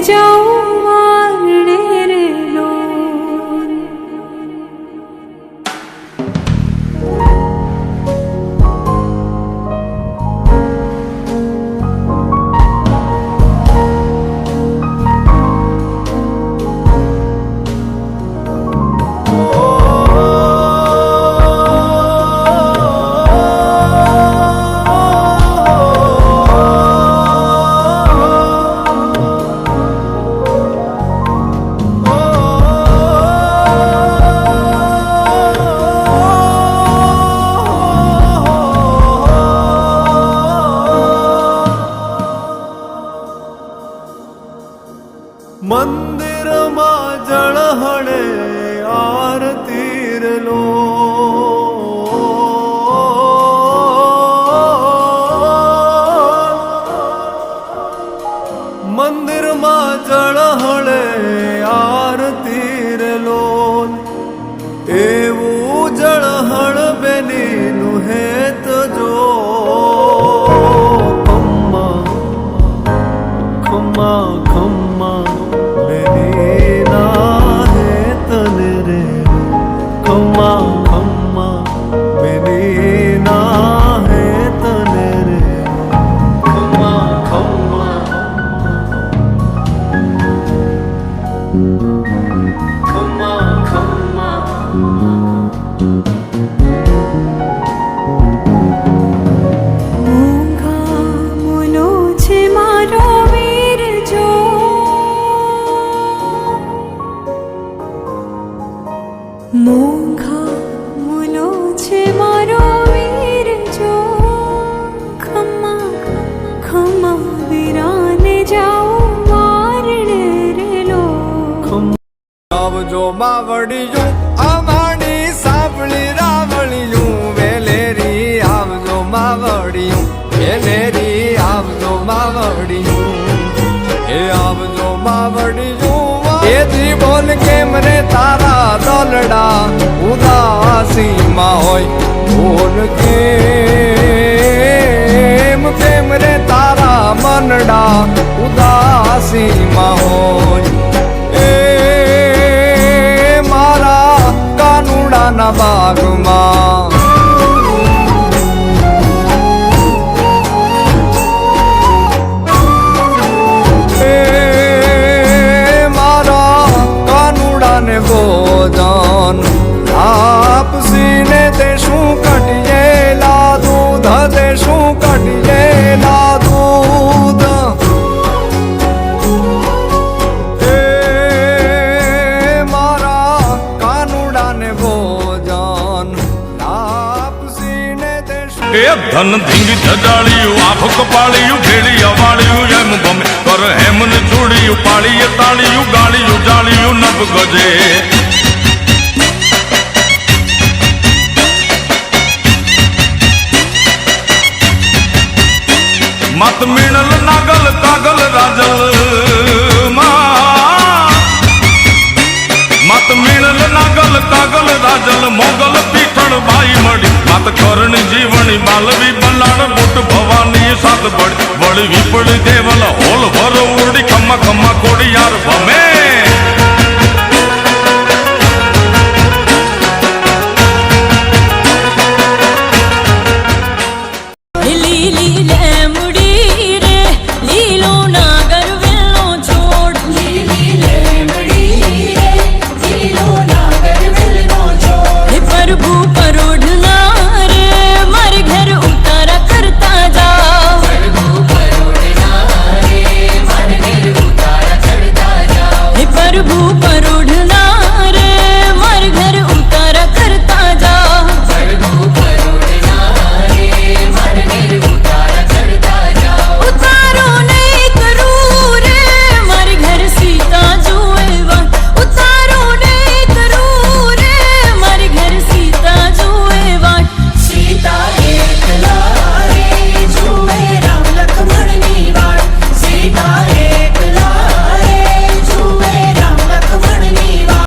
जाऊं वारणे रे लो। મંદિર માં જળહળે આરતી લો, મંદિર માં જળહળે આરતી લો, એવું જળહળ બેનીનું હેત જો ખમ્મા ખમ્મા ખમ્મા મોંઘા મુલો છે મારો વીર જો, ખમ્મા ખમ્મા વીરાને જાઉં વારણે રે લો। આવજો માવડિયું અમારી સાંભળી રાવળિયું વેલેરી, આવજો માવડિયું વેલેરી, આવજો માવડિયું એ આવજો માવડિયું એ જીવન કેમ રે તારા દોલડા ઉદાસીમાં હોય, બોલ કેમ રે તારા મનડા ઉદાસીમાં હોય, એ મારા કાનુડાના બાગમાં ભોજન આપસીને તે શું કટિયેલા દૂધ, તે શું કટિયેલા દૂધ, એ મારા કાનુડાને ભોજન આપસીને તે શું એ ધન ધીંગી ધજાળિયું આભ કપાળિયું ભેળી અવાળિયું એમ ગમે કર હેમન જોડિયું પાળીએ તાળિયું ગાળિયું જાળિયું નભ ગજે મત મીણલ નાગલ કાગલ રાજલ મત મીણલ નાગલ કાગલ રાજલ મોગલ પીઠળ બાઈ મળી મત કરણ જીવણી બાલવી બલાડ બુટ ભવાની સાત બળી વળી વિપળી દેવલ હોલ ભર ઉડી ખમ્મા ખમ્મા કોડી યાર ભમે